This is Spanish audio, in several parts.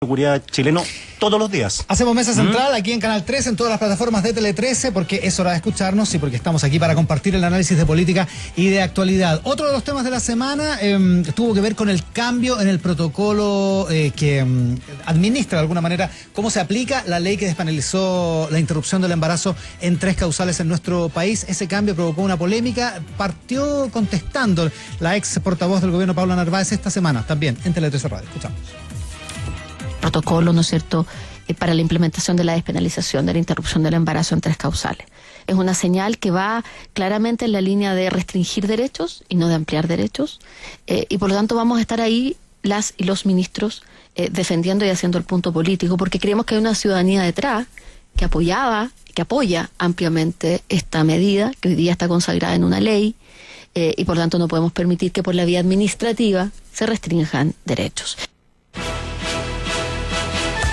seguridad chileno todos los días. Hacemos mesa central aquí en Canal 13, en todas las plataformas de Tele 13, porque es hora de escucharnos y porque estamos aquí para compartir el análisis de política y de actualidad. Otro de los temas de la semana tuvo que ver con el cambio en el protocolo que administra de alguna manera cómo se aplica la ley que despenalizó la interrupción del embarazo en 3 causales en nuestro país. Ese cambio provocó una polémica, partió contestando la ex portavoz del gobierno Paula Narváez esta semana, también en Tele 13 Radio. Escuchamos. Protocolo, ¿no es cierto?, para la implementación de la despenalización de la interrupción del embarazo en 3 causales. Es una señal que va claramente en la línea de restringir derechos y no de ampliar derechos, y por lo tanto vamos a estar ahí las y los ministros defendiendo y haciendo el punto político, porque creemos que hay una ciudadanía detrás que apoya ampliamente esta medida, que hoy día está consagrada en una ley, y por lo tanto no podemos permitir que por la vía administrativa se restrinjan derechos.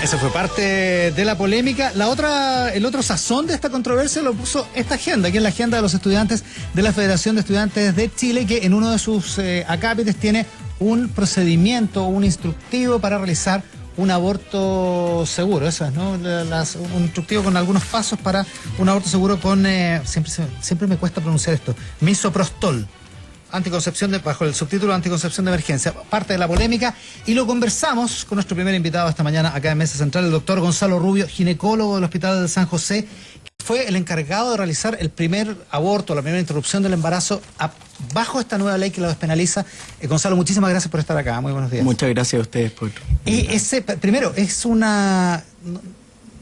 Esa fue parte de la polémica. El otro sazón de esta controversia lo puso esta agenda, que es la agenda de los estudiantes de la Federación de Estudiantes de Chile, que en uno de sus acápites tiene un procedimiento, un instructivo para realizar un aborto seguro. Eso es, ¿no? Un instructivo con algunos pasos para un aborto seguro con, siempre me cuesta pronunciar esto, misoprostol. Bajo el subtítulo Anticoncepción de Emergencia, parte de la polémica, y lo conversamos con nuestro primer invitado esta mañana acá en Mesa Central, el doctor Gonzalo Rubio, ginecólogo del Hospital de San José, que fue el encargado de realizar el primer aborto, la primera interrupción del embarazo bajo esta nueva ley que lo despenaliza. Gonzalo, muchísimas gracias por estar acá, muy buenos días. Muchas gracias a ustedes por... Primero, es una...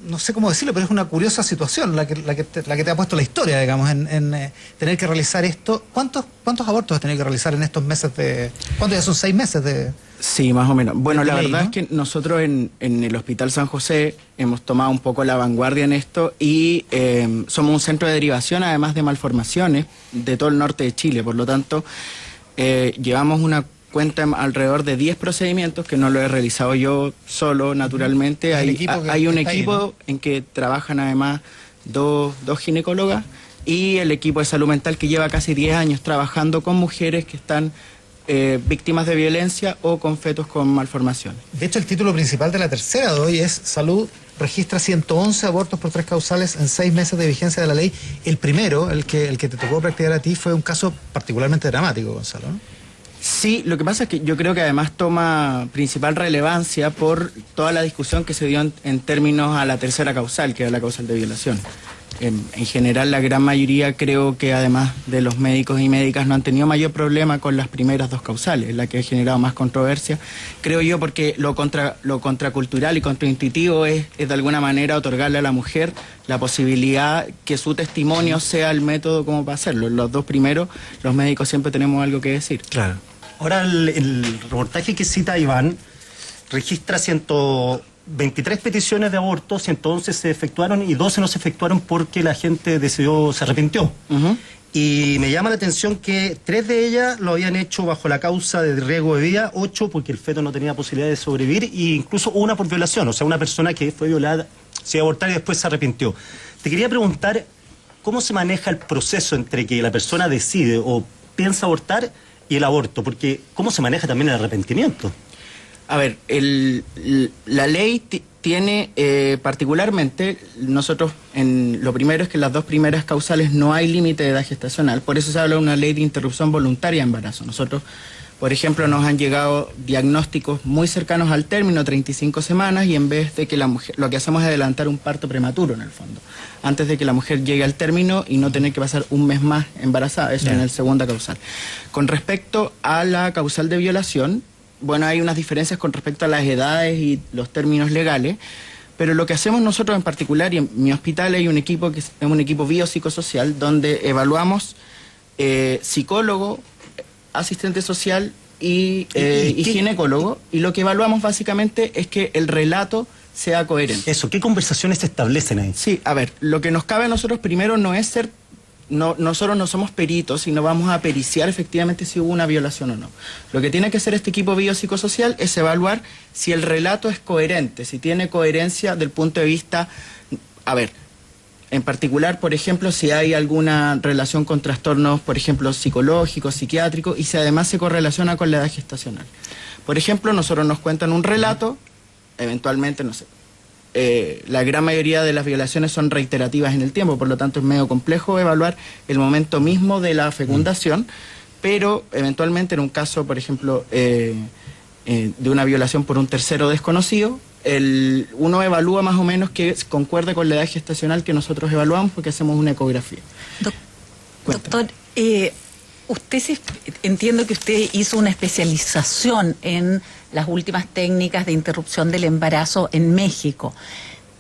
No sé cómo decirlo, pero es una curiosa situación la que te ha puesto la historia, digamos, en tener que realizar esto. ¿Cuántos abortos has tenido que realizar en estos meses de... ¿Cuántos ya son 6 meses de...? Sí, más o menos. Bueno, la verdad, ¿no? es que nosotros en el Hospital San José hemos tomado un poco la vanguardia en esto y somos un centro de derivación, además de malformaciones, de todo el norte de Chile. Por lo tanto, llevamos una cuenta alrededor de 10 procedimientos que no lo he realizado yo solo, naturalmente. Hay un equipo en que trabajan además dos ginecólogas y el equipo de salud mental que lleva casi 10 años trabajando con mujeres que están víctimas de violencia o con fetos con malformaciones. De hecho, el título principal de la tercera de hoy es Salud registra 111 abortos por 3 causales en 6 meses de vigencia de la ley. El primero, el que te tocó practicar a ti, fue un caso particularmente dramático, Gonzalo, ¿no? Sí, lo que pasa es que yo creo que además toma principal relevancia por toda la discusión que se dio en términos a la tercera causal, que era la causal de violación. En general, la gran mayoría creo que además de los médicos y médicas no han tenido mayor problema con las primeras 2 causales, la que ha generado más controversia. Creo yo porque lo contracultural y contraintuitivo es de alguna manera otorgarle a la mujer la posibilidad que su testimonio sea el método como para hacerlo. En los 2 primeros, los médicos siempre tenemos algo que decir. Claro. Ahora, el reportaje que cita Iván registra 123 peticiones de aborto, 111 se efectuaron y 12 no se efectuaron porque la gente se arrepintió. Y me llama la atención que 3 de ellas lo habían hecho bajo la causa de riesgo de vida, 8 porque el feto no tenía posibilidad de sobrevivir, e incluso una por violación, o sea, una persona que fue violada, se iba a abortar y después se arrepintió. Te quería preguntar, ¿cómo se maneja el proceso entre que la persona decide o piensa abortar y el aborto? Porque ¿cómo se maneja también el arrepentimiento? A ver, la ley tiene particularmente, nosotros, lo primero es que en las 2 primeras causales no hay límite de edad gestacional, por eso se habla de una ley de interrupción voluntaria de embarazo. Nosotros, por ejemplo, nos han llegado diagnósticos muy cercanos al término, 35 semanas, y en vez de que la mujer, lo que hacemos es adelantar un parto prematuro en el fondo, antes de que la mujer llegue al término y no tener que pasar un mes más embarazada, eso en la segunda causal. Con respecto a la causal de violación, bueno, hay unas diferencias con respecto a las edades y los términos legales, pero lo que hacemos nosotros en particular, y en mi hospital hay un equipo que es un equipo biopsicosocial, donde evaluamos psicólogo, asistente social y ginecólogo, y lo que evaluamos básicamente es que el relato sea coherente. Eso, ¿qué conversaciones se establecen ahí? Sí, a ver, lo que nos cabe a nosotros primero no es ser... nosotros no somos peritos, sino vamos a periciar efectivamente si hubo una violación o no. Lo que tiene que hacer este equipo biopsicosocial es evaluar si el relato es coherente, si tiene coherencia del punto de vista... A ver, en particular, por ejemplo, si hay alguna relación con trastornos, por ejemplo, psicológicos, psiquiátricos, y si además se correlaciona con la edad gestacional. Por ejemplo, nosotros nos cuentan un relato eventualmente, no sé, la gran mayoría de las violaciones son reiterativas en el tiempo, por lo tanto es medio complejo evaluar el momento mismo de la fecundación, pero eventualmente en un caso, por ejemplo, de una violación por un tercero desconocido, uno evalúa más o menos que concuerde con la edad gestacional que nosotros evaluamos porque hacemos una ecografía. Doctor, entiendo que usted hizo una especialización en las últimas técnicas de interrupción del embarazo en México.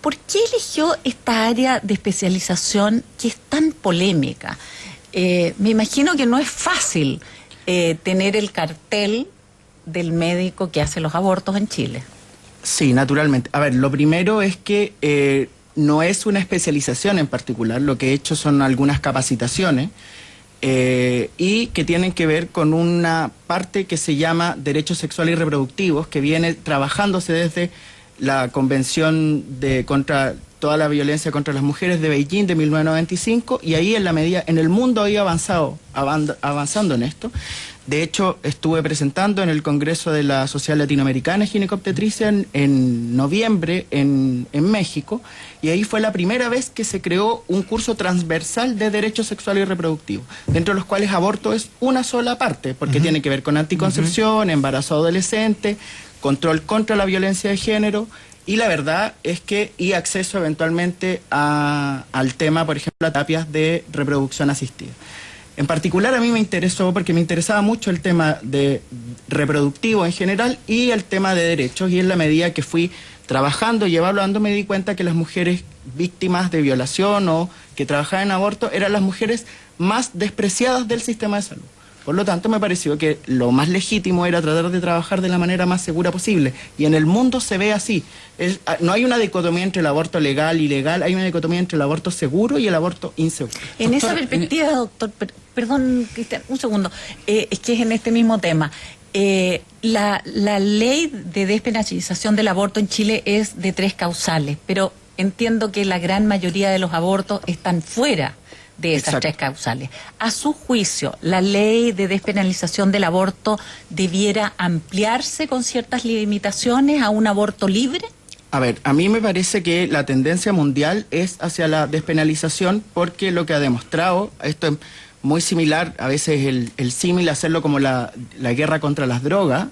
¿Por qué eligió esta área de especialización que es tan polémica? Me imagino que no es fácil tener el cartel del médico que hace los abortos en Chile. Sí, naturalmente. A ver, lo primero es que no es una especialización en particular, lo que he hecho son algunas capacitaciones y que tienen que ver con una parte que se llama derechos sexuales y reproductivos, que viene trabajándose desde la Convención contra toda la violencia contra las mujeres de Beijing de 1995, y ahí en el mundo ha ido avanzando en esto. De hecho, estuve presentando en el Congreso de la Sociedad Latinoamericana de Ginecobstetricia en noviembre en México, y ahí fue la primera vez que se creó un curso transversal de derechos sexuales y reproductivos, dentro de los cuales aborto es una sola parte, porque tiene que ver con anticoncepción, embarazo adolescente, control contra la violencia de género, y la verdad es que y acceso eventualmente al tema, por ejemplo, a terapias de reproducción asistida. En particular a mí me interesó porque me interesaba mucho el tema de reproductivo en general y el tema de derechos, y en la medida que fui trabajando y evaluando me di cuenta que las mujeres víctimas de violación o que trabajaban en aborto eran las mujeres más despreciadas del sistema de salud. Por lo tanto, me pareció que lo más legítimo era tratar de trabajar de la manera más segura posible. Y en el mundo se ve así. No hay una dicotomía entre el aborto legal y ilegal, hay una dicotomía entre el aborto seguro y el aborto inseguro. En esa perspectiva, doctor, perdón, Cristian, un segundo, es que es en este mismo tema. La ley de despenalización del aborto en Chile es de 3 causales, pero entiendo que la gran mayoría de los abortos están fuera de esas 3 causales. A su juicio, ¿la ley de despenalización del aborto debiera ampliarse con ciertas limitaciones a un aborto libre? A ver, a mí me parece que la tendencia mundial es hacia la despenalización, porque lo que ha demostrado, esto es muy similar, a veces el símil hacerlo como la guerra contra las drogas,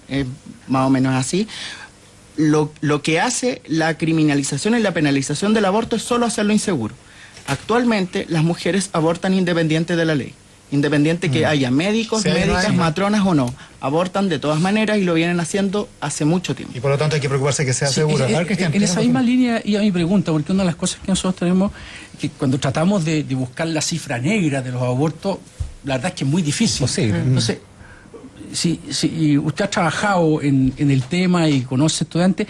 más o menos así. Lo que hace la criminalización y la penalización del aborto es solo hacerlo inseguro. Actualmente las mujeres abortan independiente de la ley, independiente que haya médicos, médicas, matronas o no, abortan de todas maneras y lo vienen haciendo hace mucho tiempo. Y por lo tanto hay que preocuparse que sea seguro. En esa misma línea iba mi pregunta, porque una de las cosas que nosotros tenemos, que cuando tratamos de buscar la cifra negra de los abortos, la verdad es que es muy difícil. Entonces, si usted ha trabajado en el tema y conoce estudiantes,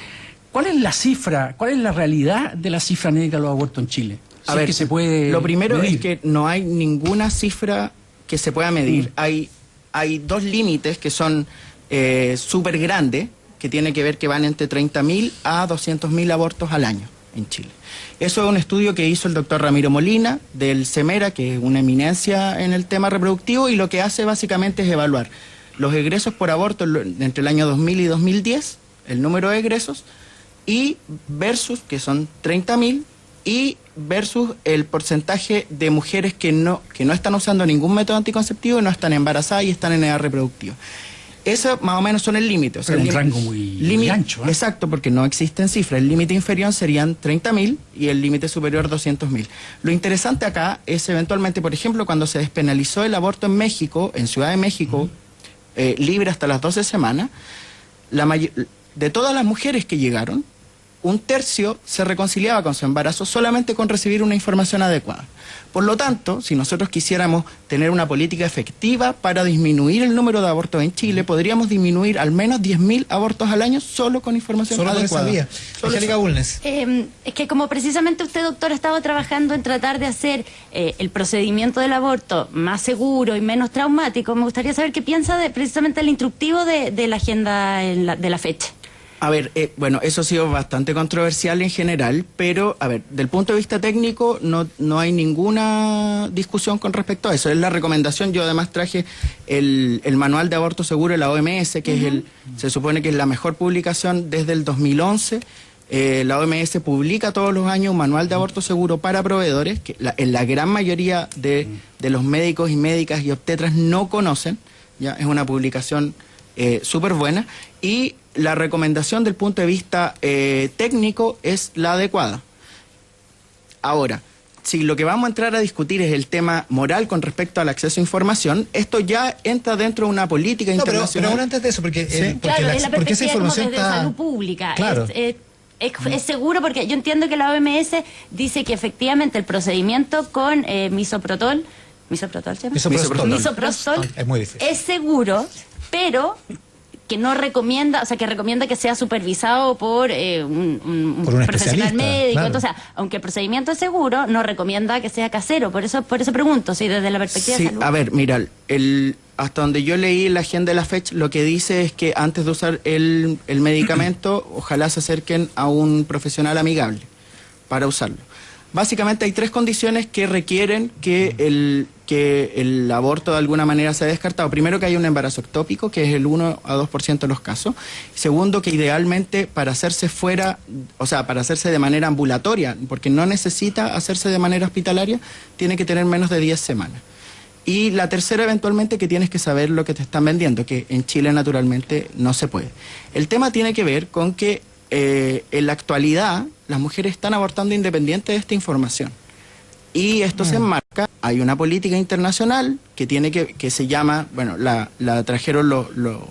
¿cuál es la cifra, cuál es la realidad de la cifra negra de los abortos en Chile? A ver, que se puede lo primero medir. es que no hay ninguna cifra que se pueda medir. Hay 2 límites que son súper grandes, que tiene que ver que van entre 30.000 a 200.000 abortos al año en Chile. Eso es un estudio que hizo el doctor Ramiro Molina del CEMERA, que es una eminencia en el tema reproductivo, y lo que hace básicamente es evaluar los egresos por aborto entre el año 2000 y 2010, el número de egresos, y versus, que son 30.000, y versus el porcentaje de mujeres que no están usando ningún método anticonceptivo y no están embarazadas y están en edad reproductiva. Eso más o menos son el límite. O sea, un rango muy ancho. Exacto, porque no existen cifras. El límite inferior serían 30.000 y el límite superior 200.000. Lo interesante acá es eventualmente, por ejemplo, cuando se despenalizó el aborto en México, en Ciudad de México, libre hasta las 12 semanas, de todas las mujeres que llegaron, 1/3 se reconciliaba con su embarazo solamente con recibir una información adecuada. Por lo tanto, si nosotros quisiéramos tener una política efectiva para disminuir el número de abortos en Chile, podríamos disminuir al menos 10.000 abortos al año solo con información adecuada. Solo por esa vía. Angélica Bulnes. Es que como precisamente usted, doctor, ha estado trabajando en tratar de hacer el procedimiento del aborto más seguro y menos traumático, me gustaría saber qué piensa precisamente el instructivo de la agenda de la fecha. A ver, bueno, eso ha sido bastante controversial en general, pero, a ver, del punto de vista técnico no hay ninguna discusión con respecto a eso. Es la recomendación. Yo además traje el manual de aborto seguro de la OMS, que es se supone que es la mejor publicación desde el 2011. La OMS publica todos los años un manual de aborto seguro para proveedores, que en la gran mayoría de los médicos y médicas y obstetras no conocen. Ya es una publicación súper buena, y la recomendación del punto de vista técnico es la adecuada. Ahora, si lo que vamos a entrar a discutir es el tema moral con respecto al acceso a información, esto ya entra dentro de una política internacional. Pero aún antes de eso, porque, Claro, es la porque esa perspectiva como información desde está... salud pública. Claro. Es seguro, porque yo entiendo que la OMS dice que efectivamente el procedimiento con misoprostol, ¿misoprostol se llama? Misoprostol es muy difícil. Es seguro, pero que no recomienda, o sea, que recomienda que sea supervisado por un Por un profesional especialista, médico. claro. Entonces, aunque el procedimiento es seguro, no recomienda que sea casero. Por eso pregunto, si desde la perspectiva Sí, de salud. a ver, mira, hasta donde yo leí la agenda de la FECH, lo que dice es que antes de usar el medicamento, ojalá se acerquen a un profesional amigable para usarlo. Básicamente hay 3 condiciones que requieren que el aborto de alguna manera sea descartado. Primero, que haya un embarazo ectópico, que es el 1 a 2% de los casos. Segundo, que idealmente para hacerse para hacerse de manera ambulatoria, porque no necesita hacerse de manera hospitalaria, tiene que tener menos de 10 semanas. Y la tercera, eventualmente, que tienes que saber lo que te están vendiendo, que en Chile naturalmente no se puede. El tema tiene que ver con que en la actualidad las mujeres están abortando independiente de esta información. Y esto se enmarca, hay una política internacional que se llama, bueno, la trajeron,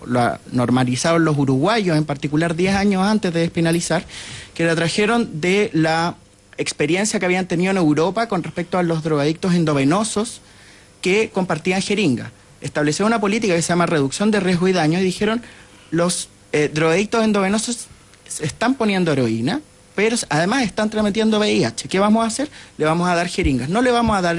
la normalizaron los uruguayos, en particular 10 años antes de despenalizar, que la trajeron de la experiencia que habían tenido en Europa con respecto a los drogadictos endovenosos que compartían jeringas. Estableció una política que se llama reducción de riesgo y daño, y dijeron, los drogadictos endovenosos están poniendo heroína, pero además están transmitiendo VIH. ¿Qué vamos a hacer? Le vamos a dar jeringas. No le vamos a dar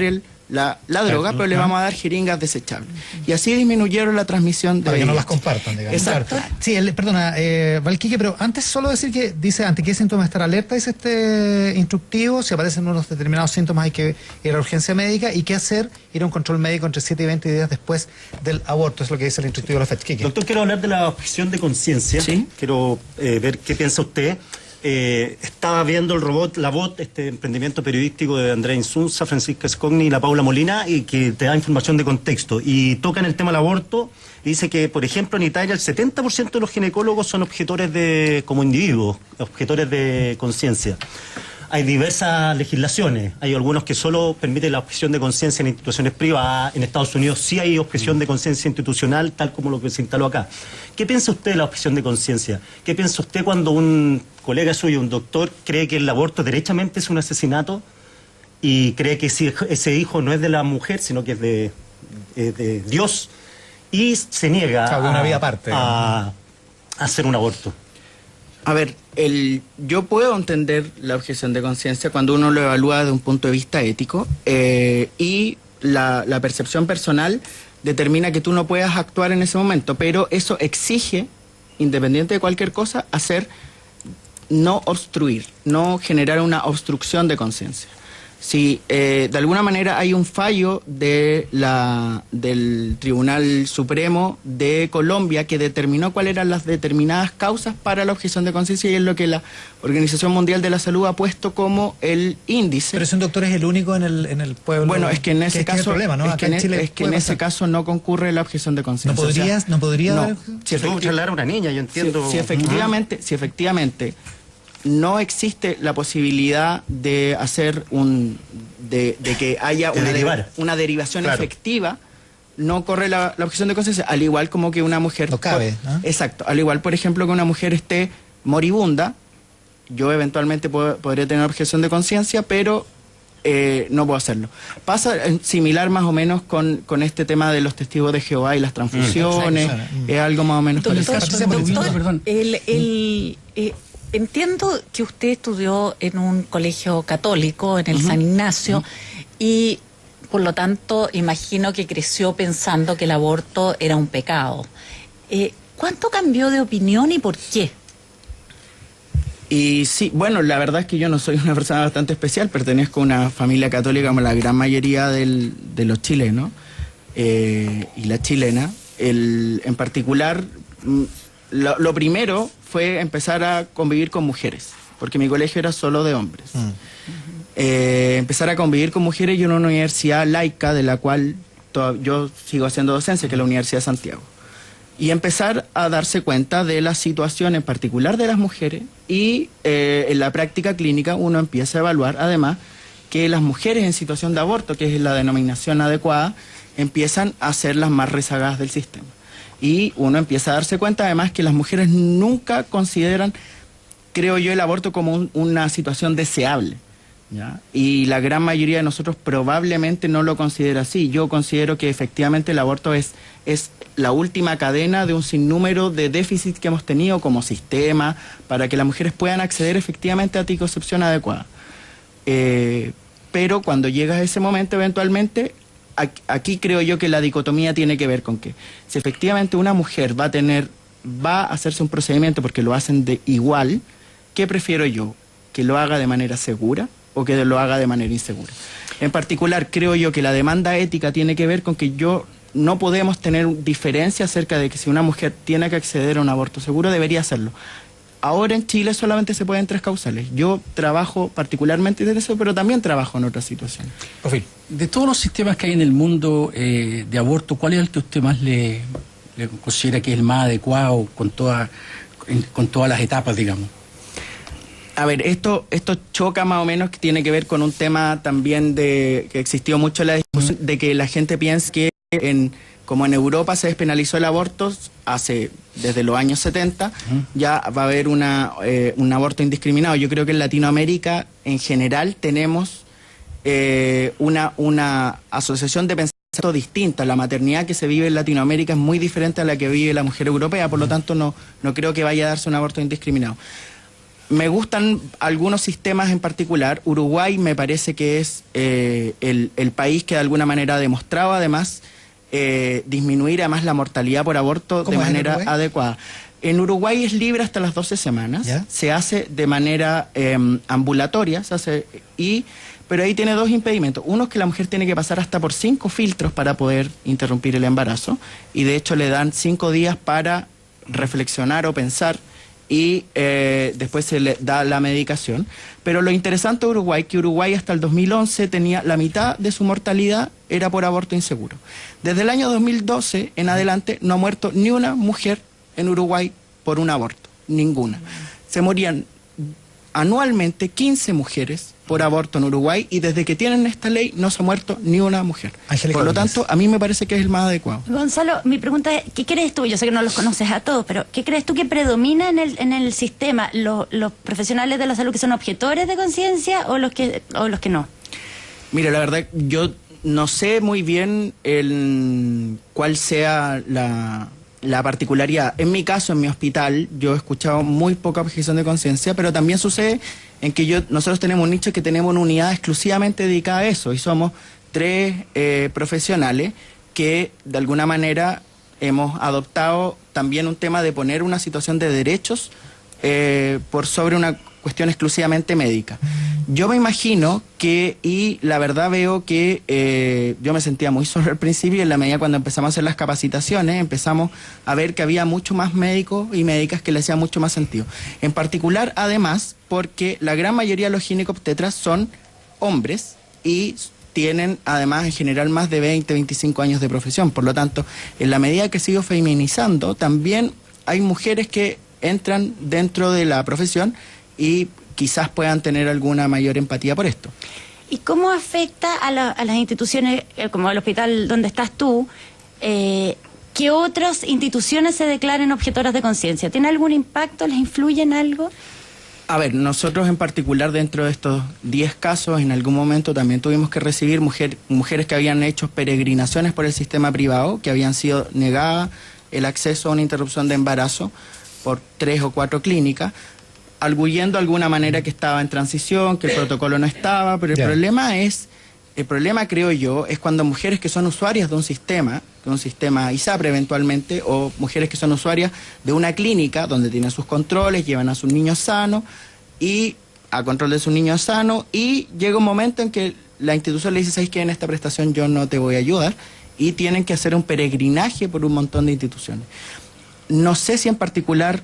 la droga, pero le vamos a dar jeringas desechables. Y así disminuyeron la transmisión de Para VIH. que no las compartan, digamos. Exacto. Claro. Sí, perdona, Valquique, pero antes solo decir que dice, ante qué síntomas estar alerta, dice este instructivo, si aparecen unos determinados síntomas hay que ir a urgencia médica, y qué hacer, ir a un control médico entre 7 y 20 días después del aborto, es lo que dice el instructivo de la FECH. Doctor, quiero hablar de la objeción de conciencia. Sí. Quiero ver qué piensa usted. Estaba viendo el robot, la bot, este emprendimiento periodístico de Andrea Insunza, Francisca Scogni y la Paula Molina, y que te da información de contexto. Y tocan el tema del aborto, y dice que, por ejemplo, en Italia el 70% de los ginecólogos son objetores como individuos, objetores de conciencia. Hay diversas legislaciones, hay algunos que solo permiten la objeción de conciencia en instituciones privadas. En Estados Unidos sí hay objeción de conciencia institucional, tal como lo que se instaló acá. ¿Qué piensa usted de la objeción de conciencia? ¿Qué piensa usted cuando un colega suyo, un doctor, cree que el aborto derechamente es un asesinato y cree que si ese hijo no es de la mujer, sino que es de Dios, y se niega una vida aparte, a hacer un aborto? A ver, yo puedo entender la objeción de conciencia cuando uno lo evalúa desde un punto de vista ético, y la percepción personal determina que tú no puedas actuar en ese momento, pero eso exige, independiente de cualquier cosa, no obstruir, no generar una obstrucción de conciencia. Si de alguna manera hay un fallo del Tribunal Supremo de Colombia que determinó cuáles eran las determinadas causas para la objeción de conciencia, y es lo que la Organización Mundial de la Salud ha puesto como el índice. Pero ese doctor es el único en el pueblo. Bueno, es que en ese caso, es el problema, ¿no? es que en ese caso no concurre la objeción de conciencia. ¿No podría? No. Si tuvo que hablar a una niña, yo entiendo. Si efectivamente no existe la posibilidad de hacer de que haya una derivación efectiva, no corre la objeción de conciencia, al igual como que una mujer... No cabe, ¿no? Exacto, al igual, por ejemplo, que una mujer esté moribunda, yo eventualmente podría tener objeción de conciencia, pero no puedo hacerlo. Pasa similar más o menos con este tema de los testigos de Jehová y las transfusiones, es algo más o menos parecido. Entiendo que usted estudió en un colegio católico, en el San Ignacio, y por lo tanto imagino que creció pensando que el aborto era un pecado. ¿Cuánto cambió de opinión y por qué? Y sí, bueno, la verdad es que yo no soy una persona bastante especial, pertenezco a una familia católica como la gran mayoría de los chilenos y la chilena. En particular, lo primero fue empezar a convivir con mujeres, porque mi colegio era solo de hombres. Empezar a convivir con mujeres y en una universidad laica de la cual yo sigo haciendo docencia, que es la Universidad de Santiago. Y empezar a darse cuenta de la situación en particular de las mujeres y en la práctica clínica uno empieza a evaluar además que las mujeres en situación de aborto, que es la denominación adecuada, empiezan a ser las más rezagadas del sistema. Y uno empieza a darse cuenta además que las mujeres nunca consideran, creo yo, el aborto como una situación deseable, ¿ya? Y la gran mayoría de nosotros probablemente no lo considera así. Yo considero que efectivamente el aborto es la última cadena de un sinnúmero de déficits que hemos tenido como sistema para que las mujeres puedan acceder efectivamente a anticoncepción adecuada. Pero cuando llega a ese momento, eventualmente, aquí creo yo que la dicotomía tiene que ver con que si efectivamente una mujer va a hacerse un procedimiento porque lo hacen de igual, ¿qué prefiero yo? ¿Que lo haga de manera segura o que lo haga de manera insegura? En particular, creo yo que la demanda ética tiene que ver con que no podemos tener diferencia acerca de que si una mujer tiene que acceder a un aborto seguro, debería hacerlo. Ahora en Chile solamente se pueden 3 causales. Yo trabajo particularmente de eso, pero también trabajo en otras situaciones. De todos los sistemas que hay en el mundo de aborto, ¿cuál es el que usted más le considera que es el más adecuado con todas las etapas, digamos? A ver, esto choca más o menos, que tiene que ver con un tema también que existió mucho en la discusión, de que la gente piensa que como en Europa se despenalizó el aborto desde los años 70, ya va a haber un aborto indiscriminado. Yo creo que en Latinoamérica en general tenemos una asociación de pensamiento distinta. La maternidad que se vive en Latinoamérica es muy diferente a la que vive la mujer europea, por lo tanto no creo que vaya a darse un aborto indiscriminado. Me gustan algunos sistemas en particular. Uruguay me parece que es el país que de alguna manera ha demostrado además disminuir además la mortalidad por aborto de manera adecuada. En Uruguay es libre hasta las 12 semanas, ¿ya? Se hace de manera ambulatoria, pero ahí tiene 2 impedimentos. Uno es que la mujer tiene que pasar hasta por 5 filtros para poder interrumpir el embarazo, y de hecho le dan 5 días para reflexionar o pensar, y después se le da la medicación. Pero lo interesante de Uruguay, que Uruguay hasta el 2011 tenía la mitad de su mortalidad era por aborto inseguro. Desde el año 2012 en adelante no ha muerto ni una mujer en Uruguay por un aborto, ninguna. Se morían anualmente 15 mujeres por aborto en Uruguay, y desde que tienen esta ley no se ha muerto ni una mujer. Por lo tanto, a mí me parece que es el más adecuado. Gonzalo, mi pregunta es, ¿qué crees tú? Yo sé que no los conoces a todos, pero ¿qué crees tú que predomina en el sistema? ¿Los profesionales de la salud que son objetores de conciencia o los que no? Mira, la verdad, yo no sé muy bien cuál sea la particularidad. En mi caso, en mi hospital, yo he escuchado muy poca objeción de conciencia, pero también sucede en que nosotros tenemos un nicho que tenemos una unidad exclusivamente dedicada a eso, y somos 3 profesionales que de alguna manera hemos adoptado también un tema de poner una situación de derechos por sobre una cuestión exclusivamente médica. Yo me imagino y la verdad veo que yo me sentía muy solo al principio, y en la medida cuando empezamos a hacer las capacitaciones empezamos a ver que había mucho más médicos y médicas que le hacían mucho más sentido. En particular, además, porque la gran mayoría de los ginecobstetras son hombres y tienen además en general más de 20, 25 años de profesión. Por lo tanto, en la medida que sigo feminizando, también hay mujeres que entran dentro de la profesión y quizás puedan tener alguna mayor empatía por esto. ¿Y cómo afecta a las instituciones, como el hospital donde estás tú, que otras instituciones se declaren objetoras de conciencia? ¿Tiene algún impacto? ¿Les influye en algo? A ver, nosotros en particular dentro de estos 10 casos, en algún momento también tuvimos que recibir mujeres que habían hecho peregrinaciones por el sistema privado, que habían sido negadas el acceso a una interrupción de embarazo por 3 o 4 clínicas, arguyendo de alguna manera que estaba en transición, que el protocolo no estaba, pero el problema creo yo es cuando mujeres que son usuarias de un sistema ISAPRE eventualmente, o mujeres que son usuarias de una clínica donde tienen sus controles, llevan a sus niños sanos, y a control de su niño sano, y llega un momento en que la institución le dice, ¿sabes qué? En esta prestación yo no te voy a ayudar, y tienen que hacer un peregrinaje por un montón de instituciones. No sé si en particular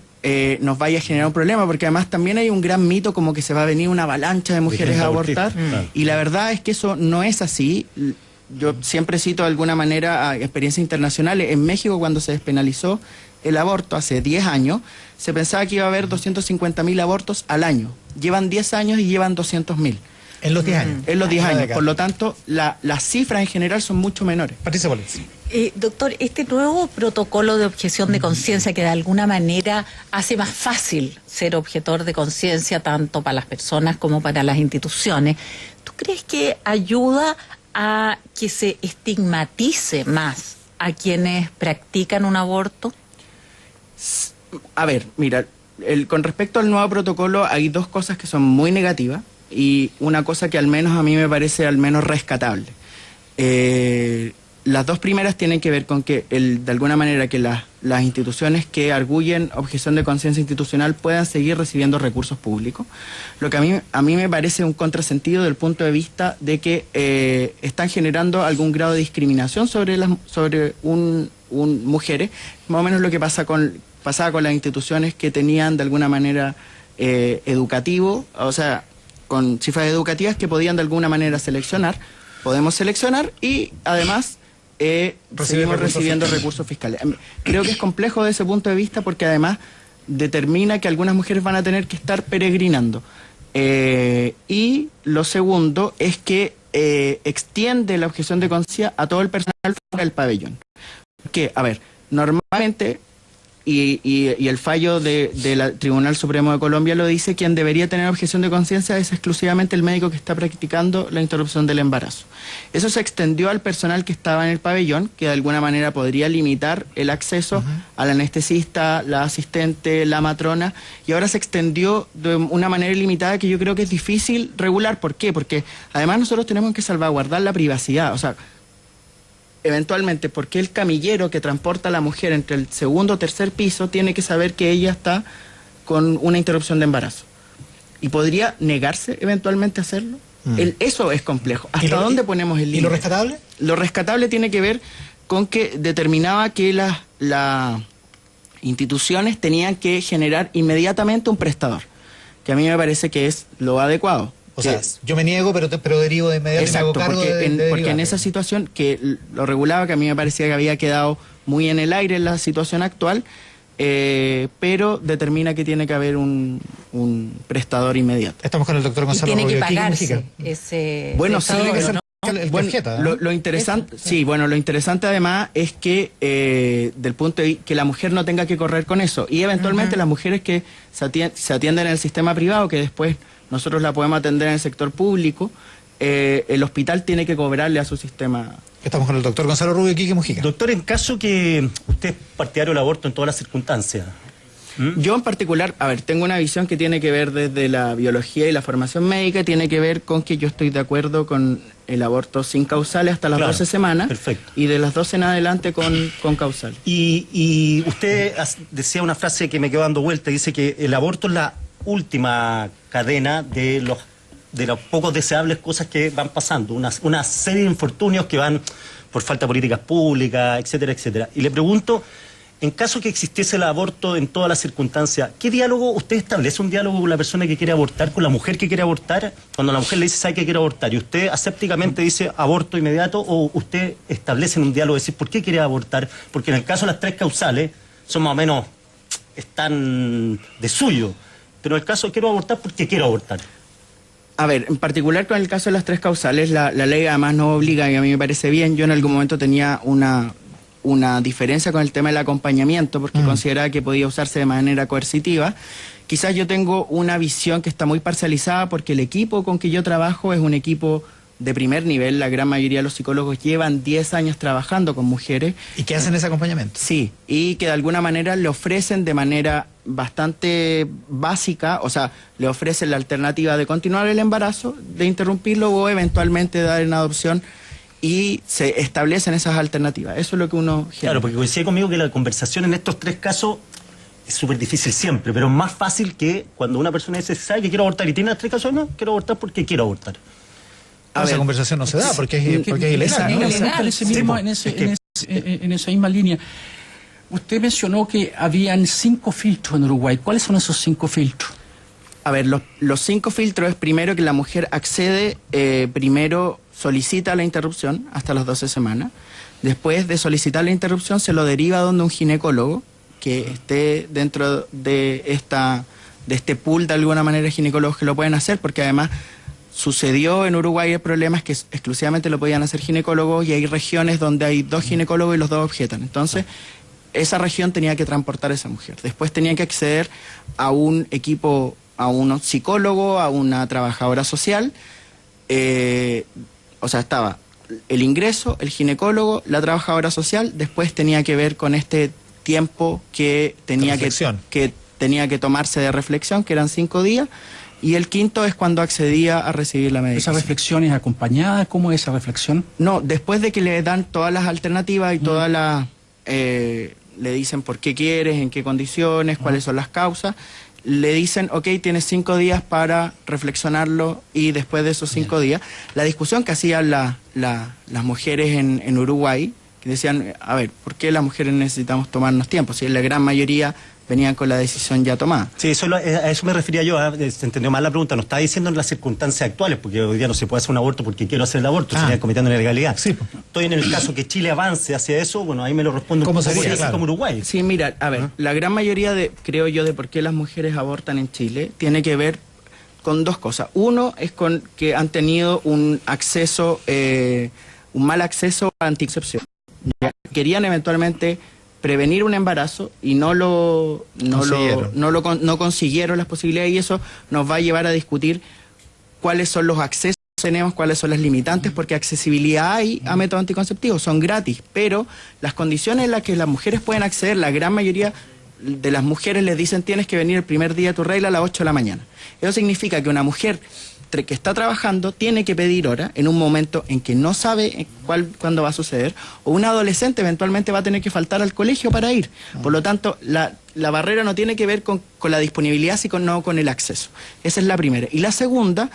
nos vaya a generar un problema, porque además también hay un gran mito como que se va a venir una avalancha de mujeres a abortar, y la verdad es que eso no es así. Yo siempre cito de alguna manera a experiencias internacionales. En México, cuando se despenalizó el aborto hace 10 años, se pensaba que iba a haber 250.000 abortos al año. Llevan 10 años y llevan 200.000. En los 10 años. En los 10 años. Por lo tanto, las cifras en general son mucho menores. Patricia Boles. Doctor, este nuevo protocolo de objeción de conciencia que de alguna manera hace más fácil ser objetor de conciencia tanto para las personas como para las instituciones, ¿tú crees que ayuda a que se estigmatice más a quienes practican un aborto? A ver, mira, con respecto al nuevo protocolo hay dos cosas que son muy negativas y una cosa que al menos a mí me parece al menos rescatable. Las dos primeras tienen que ver con que de alguna manera que las instituciones que arguyen objeción de conciencia institucional puedan seguir recibiendo recursos públicos, lo que a mí me parece un contrasentido del punto de vista de que están generando algún grado de discriminación sobre mujeres, más o menos lo que pasaba con las instituciones que tenían de alguna manera educativo, o sea, con cifras educativas que podían de alguna manera seleccionar. Podemos seleccionar y además seguimos recibiendo recursos fiscales. Creo que es complejo desde ese punto de vista porque además determina que algunas mujeres van a tener que estar peregrinando. Y lo segundo es que extiende la objeción de conciencia a todo el personal fuera del pabellón. Que, a ver, normalmente, y el fallo del Tribunal Supremo de Colombia lo dice, quien debería tener objeción de conciencia es exclusivamente el médico que está practicando la interrupción del embarazo. Eso se extendió al personal que estaba en el pabellón, que de alguna manera podría limitar el acceso al anestesista, la asistente, la matrona, y ahora se extendió de una manera ilimitada que yo creo que es difícil regular. ¿Por qué? Porque además nosotros tenemos que salvaguardar la privacidad, o sea, eventualmente, ¿por qué el camillero que transporta a la mujer entre el segundo o tercer piso tiene que saber que ella está con una interrupción de embarazo? ¿Y podría negarse eventualmente a hacerlo? Eso es complejo. ¿Hasta dónde ponemos el límite? ¿Y lo rescatable? Lo rescatable tiene que ver con que determinaba que las instituciones tenían que generar inmediatamente un prestador, que a mí me parece que es lo adecuado. O sea, yo me niego, pero derivo de inmediato. Exacto, y me hago cargo porque en esa situación que lo regulaba, que a mí me parecía que había quedado muy en el aire en la situación actual, pero determina que tiene que haber un prestador inmediato. Estamos con el doctor Gonzalo Tiene Rubio. que pagarse ese bueno, sí, prestador, ¿no? lo interesante, lo interesante además es que del punto de que la mujer no tenga que correr con eso, y eventualmente las mujeres que se atienden en el sistema privado, que después nosotros la podemos atender en el sector público, el hospital tiene que cobrarle a su sistema. Estamos con el doctor Gonzalo Rubio Quique Mujica. Doctor, en caso que usted es partidario del aborto en todas las circunstancias. Yo en particular, a ver, tengo una visión que tiene que ver desde la biología y la formación médica, tiene que ver con que yo estoy de acuerdo con el aborto sin causales hasta las 12 semanas. Perfecto. Y de las 12 en adelante con causales. Y usted decía una frase que me quedó dando vuelta, dice que el aborto es la última cadena de los pocos deseables cosas que van pasando, una serie de infortunios que van por falta de políticas públicas, etcétera, etcétera. Y le pregunto, en caso que existiese el aborto en todas las circunstancias, ¿qué diálogo usted establece? ¿Un diálogo con la persona que quiere abortar, con la mujer que quiere abortar? Cuando la mujer le dice, ¿sabe que quiere abortar? Y usted asépticamente dice aborto inmediato, o usted establece un diálogo, decir, ¿por qué quiere abortar? Porque en el caso de las tres causales, son más o menos, están de suyo. Pero en el caso de quiero abortar, porque quiero abortar. A ver, en particular con el caso de las tres causales, la ley además no obliga, y a mí me parece bien. Yo en algún momento tenía una diferencia con el tema del acompañamiento, porque consideraba que podía usarse de manera coercitiva. Quizás yo tengo una visión que está muy parcializada, porque el equipo con que yo trabajo es un equipo de primer nivel. La gran mayoría de los psicólogos llevan 10 años trabajando con mujeres. ¿Y qué hacen ese acompañamiento? Sí, y que de alguna manera le ofrecen de manera bastante básica, o sea, le ofrecen la alternativa de continuar el embarazo, de interrumpirlo o eventualmente dar en adopción, y se establecen esas alternativas. Eso es lo que uno genera. Claro, porque coincide conmigo que la conversación en estos tres casos es súper difícil siempre, pero es más fácil que cuando una persona dice, ¿sabe que quiero abortar? Y tiene las 3 causales, no, quiero abortar porque quiero abortar. Esa conversación no se da porque es ilegal, ¿no? En esa misma línea. Usted mencionó que habían 5 filtros en Uruguay. ¿Cuáles son esos 5 filtros? A ver, los 5 filtros es primero que la mujer accede, primero solicita la interrupción hasta las 12 semanas. Después de solicitar la interrupción se lo deriva donde un ginecólogo que esté dentro de este pool de alguna manera de ginecólogos que lo pueden hacer, porque además sucedió en Uruguay el problema es que exclusivamente lo podían hacer ginecólogos y hay regiones donde hay 2 ginecólogos y los 2 objetan. Entonces, esa región tenía que transportar a esa mujer. Después tenía que acceder a un equipo, a un psicólogo, a una trabajadora social. O sea, estaba el ingreso, el ginecólogo, la trabajadora social. Después tenía que ver con este tiempo que tenía que tomarse de reflexión, que eran 5 días. Y el quinto es cuando accedía a recibir la medicación. ¿Esa reflexión es acompañada? ¿Cómo es esa reflexión? No, después de que le dan todas las alternativas y todas las... le dicen por qué quieres, en qué condiciones, cuáles son las causas. Le dicen, ok, tienes 5 días para reflexionarlo y después de esos 5 días, la discusión que hacían las mujeres en Uruguay, que decían, a ver, ¿por qué las mujeres necesitamos tomarnos tiempo? Si la gran mayoría venían con la decisión ya tomada. Sí, a eso me refería yo, se entendió mal la pregunta, no está diciendo en las circunstancias actuales, porque hoy día no se puede hacer un aborto porque quiero hacer el aborto, sería cometiendo una ilegalidad. Sí. Estoy en el caso que Chile avance hacia eso, bueno, ahí me lo respondo ¿Cómo sería? Claro. Como Uruguay. Sí, mira, a ver, la gran mayoría creo yo, de por qué las mujeres abortan en Chile, tiene que ver con 2 cosas. Uno es con que han tenido un mal acceso a anticoncepción. Querían eventualmente prevenir un embarazo y no consiguieron las posibilidades, y eso nos va a llevar a discutir cuáles son los accesos que tenemos, cuáles son las limitantes, porque accesibilidad hay a métodos anticonceptivos, son gratis, pero las condiciones en las que las mujeres pueden acceder, la gran mayoría de las mujeres les dicen tienes que venir el primer día de tu regla a las 8 de la mañana. Eso significa que una mujer que está trabajando tiene que pedir hora en un momento en que no sabe cuándo va a suceder, o un adolescente eventualmente va a tener que faltar al colegio para ir. Por lo tanto, la barrera no tiene que ver con la disponibilidad, sino con el acceso. Esa es la primera. Y la segunda,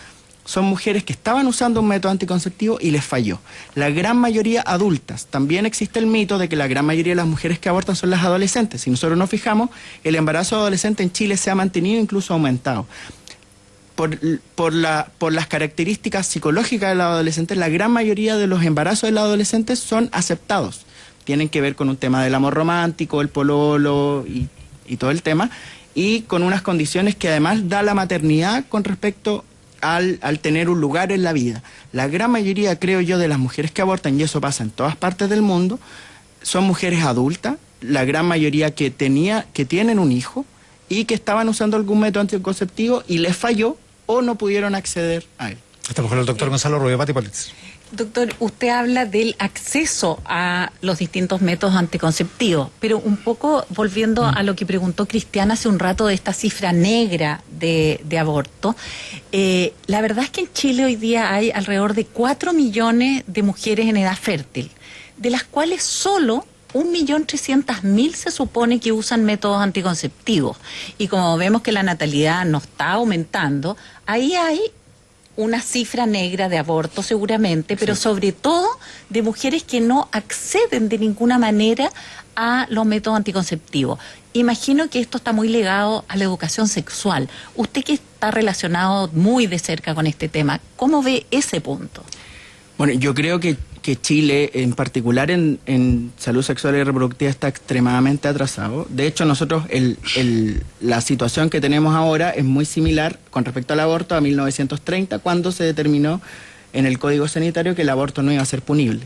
son mujeres que estaban usando un método anticonceptivo y les falló. La gran mayoría adultas. También existe el mito de que la gran mayoría de las mujeres que abortan son las adolescentes. Si nosotros nos fijamos, el embarazo adolescente en Chile se ha mantenido, incluso aumentado. Por las características psicológicas de los adolescentes, la gran mayoría de los embarazos de los adolescentes son aceptados. Tienen que ver con un tema del amor romántico, el pololo y todo el tema, y con unas condiciones que además da la maternidad con respecto al tener un lugar en la vida. La gran mayoría, creo yo, de las mujeres que abortan, y eso pasa en todas partes del mundo, son mujeres adultas, la gran mayoría que tienen un hijo y que estaban usando algún método anticonceptivo y les falló o no pudieron acceder a él. Estamos con el doctor Gonzalo Rubio, Pati Politz. Doctor, usted habla del acceso a los distintos métodos anticonceptivos, pero un poco volviendo a lo que preguntó Cristiana hace un rato de esta cifra negra de aborto, la verdad es que en Chile hoy día hay alrededor de 4 millones de mujeres en edad fértil, de las cuales solo 1.300.000 se supone que usan métodos anticonceptivos. Y como vemos que la natalidad no está aumentando, ahí hay una cifra negra de aborto seguramente, pero sobre todo de mujeres que no acceden de ninguna manera a los métodos anticonceptivos. Imagino que esto está muy ligado a la educación sexual. Usted que está relacionado muy de cerca con este tema, ¿cómo ve ese punto? Bueno, yo creo que Chile, en particular en salud sexual y reproductiva, está extremadamente atrasado. De hecho, nosotros, la situación que tenemos ahora es muy similar con respecto al aborto a 1930, cuando se determinó en el Código Sanitario que el aborto no iba a ser punible.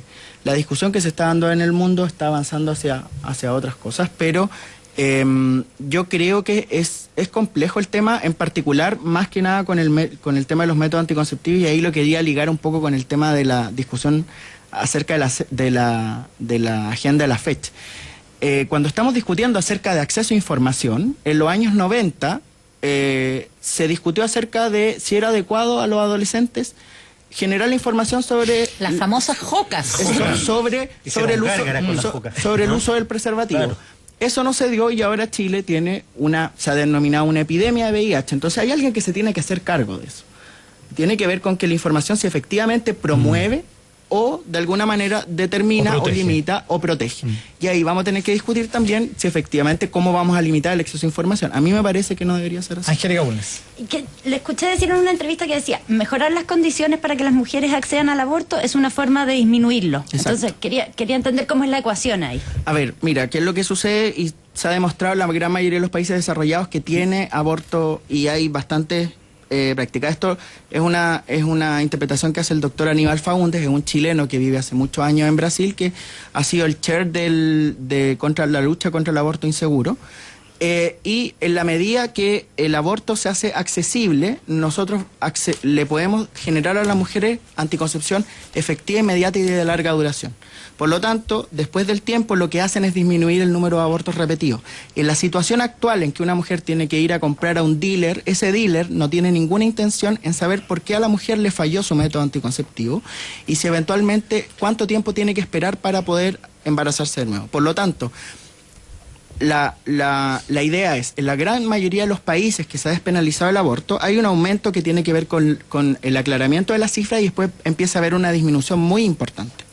La discusión que se está dando en el mundo está avanzando hacia otras cosas, pero yo creo que es complejo el tema, en particular, más que nada con el tema de los métodos anticonceptivos, y ahí lo quería ligar un poco con el tema de la discusión acerca de la agenda de la fecha. Cuando estamos discutiendo acerca de acceso a información, en los años 90 se discutió acerca de si era adecuado a los adolescentes generar la información sobre las famosas jocas, sobre el uso del preservativo. Claro. Eso no se dio y ahora Chile se ha denominado una epidemia de VIH. Entonces hay alguien que se tiene que hacer cargo de eso. Tiene que ver con que la información si efectivamente promueve o de alguna manera determina o limita o protege. Y ahí vamos a tener que discutir también si efectivamente cómo vamos a limitar el exceso de información. A mí me parece que no debería ser así. Angélica Bulnes. Le escuché decir en una entrevista que decía, mejorar las condiciones para que las mujeres accedan al aborto es una forma de disminuirlo. Exacto. Entonces quería entender cómo es la ecuación ahí. A ver, mira, ¿qué es lo que sucede? Y se ha demostrado en la gran mayoría de los países desarrollados que tiene aborto y hay bastante práctica. Esto es una interpretación que hace el doctor Aníbal Faúndez, es un chileno que vive hace muchos años en Brasil, que ha sido el chair contra la lucha contra el aborto inseguro. Y en la medida que el aborto se hace accesible, nosotros le podemos generar a las mujeres anticoncepción efectiva, inmediata y de larga duración. Por lo tanto, después del tiempo lo que hacen es disminuir el número de abortos repetidos. En la situación actual en que una mujer tiene que ir a comprar a un dealer, ese dealer no tiene ninguna intención en saber por qué a la mujer le falló su método anticonceptivo y si eventualmente cuánto tiempo tiene que esperar para poder embarazarse de nuevo. Por lo tanto, la idea es, en la gran mayoría de los países que se ha despenalizado el aborto, hay un aumento que tiene que ver con el aclaramiento de las cifras y después empieza a haber una disminución muy importante.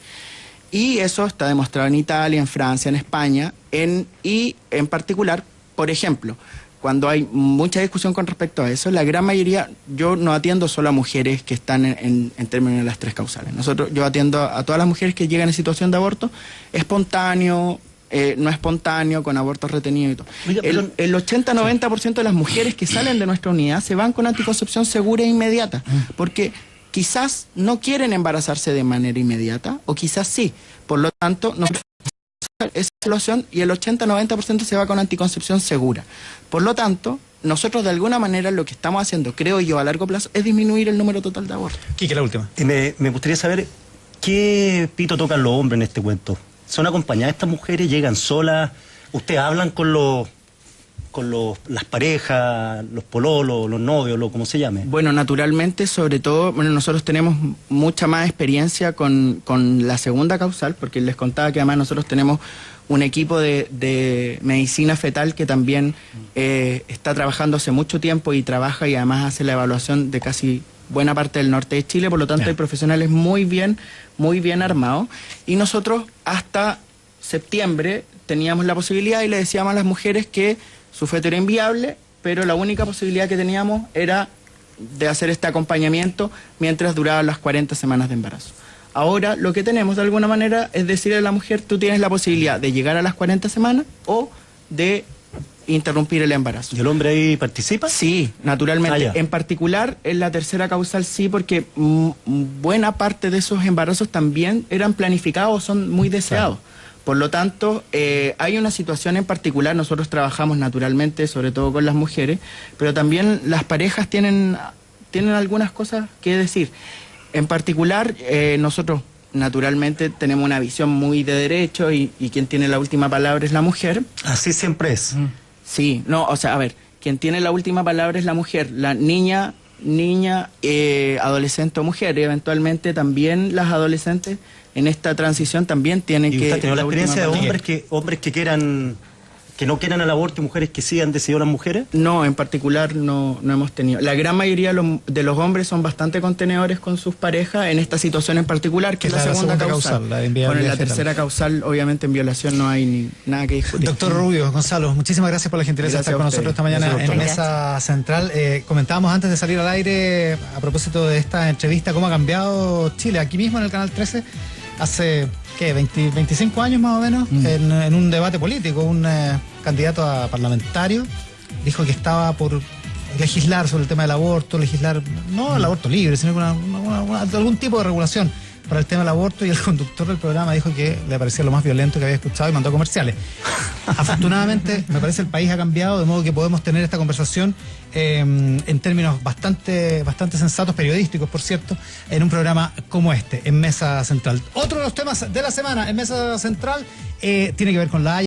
Y eso está demostrado en Italia, en Francia, en España, y en particular, por ejemplo, cuando hay mucha discusión con respecto a eso, la gran mayoría, yo no atiendo solo a mujeres que están en términos de las 3 causales. Yo atiendo a todas las mujeres que llegan en situación de aborto espontáneo, no espontáneo, con abortos retenidos y todo. Oiga, el 80-90% de las mujeres que salen de nuestra unidad se van con anticoncepción segura e inmediata, porque quizás no quieren embarazarse de manera inmediata, o quizás sí. Por lo tanto, esa situación y el 80-90% se va con anticoncepción segura. Por lo tanto, nosotros de alguna manera lo que estamos haciendo, creo yo, a largo plazo, es disminuir el número total de abortos. Quique, la última. Me gustaría saber qué pito tocan los hombres en este cuento. ¿Son acompañadas estas mujeres? ¿Llegan solas? ¿Ustedes hablan con las parejas, los pololos, los novios, como se llame? Bueno, naturalmente, sobre todo, nosotros tenemos mucha más experiencia con la segunda causal, porque les contaba que además nosotros tenemos un equipo de medicina fetal que también está trabajando hace mucho tiempo y trabaja y además hace la evaluación de casi buena parte del norte de Chile, por lo tanto hay profesionales muy bien armados, y nosotros hasta septiembre teníamos la posibilidad y le decíamos a las mujeres que su feto era inviable, pero la única posibilidad que teníamos era de hacer este acompañamiento mientras duraban las 40 semanas de embarazo. Ahora lo que tenemos de alguna manera es decirle a la mujer, tú tienes la posibilidad de llegar a las 40 semanas o de interrumpir el embarazo. ¿Y el hombre ahí participa? Sí, naturalmente. En particular, en la tercera causal sí, porque buena parte de esos embarazos también eran planificados o son muy deseados. Claro. Por lo tanto, hay una situación en particular, nosotros trabajamos naturalmente, sobre todo con las mujeres, pero también las parejas tienen algunas cosas que decir. En particular, nosotros naturalmente tenemos una visión muy de derecho y quien tiene la última palabra es la mujer. Así siempre es. Sí, no, o sea, a ver, quien tiene la última palabra es la mujer, la niña, adolescente o mujer, y eventualmente también las adolescentes en esta transición también tienen que... ¿Y usted ha tenido la experiencia de hombres que no quieran el aborto y mujeres que sí han decidido las mujeres? No, en particular no hemos tenido. La gran mayoría de los hombres son bastante contenedores con sus parejas en esta situación en particular, que es la segunda causal. Con la tercera causal, obviamente en violación no hay nada que discutir. Doctor Rubio, Gonzalo, muchísimas gracias por la gentileza de estar con nosotros esta mañana en Mesa Central. Comentábamos antes de salir al aire, a propósito de esta entrevista, cómo ha cambiado Chile. Aquí mismo en el Canal 13, hace... ¿qué? 25 años más o menos, en un debate político, un candidato a parlamentario dijo que estaba por legislar sobre el tema del aborto, no el aborto libre, sino algún tipo de regulación para el tema del aborto, y el conductor del programa dijo que le parecía lo más violento que había escuchado y mandó comerciales. Afortunadamente, me parece el país ha cambiado, de modo que podemos tener esta conversación en términos bastante sensatos, periodísticos, por cierto, en un programa como este, en Mesa Central. Otro de los temas de la semana en Mesa Central tiene que ver con la Haya.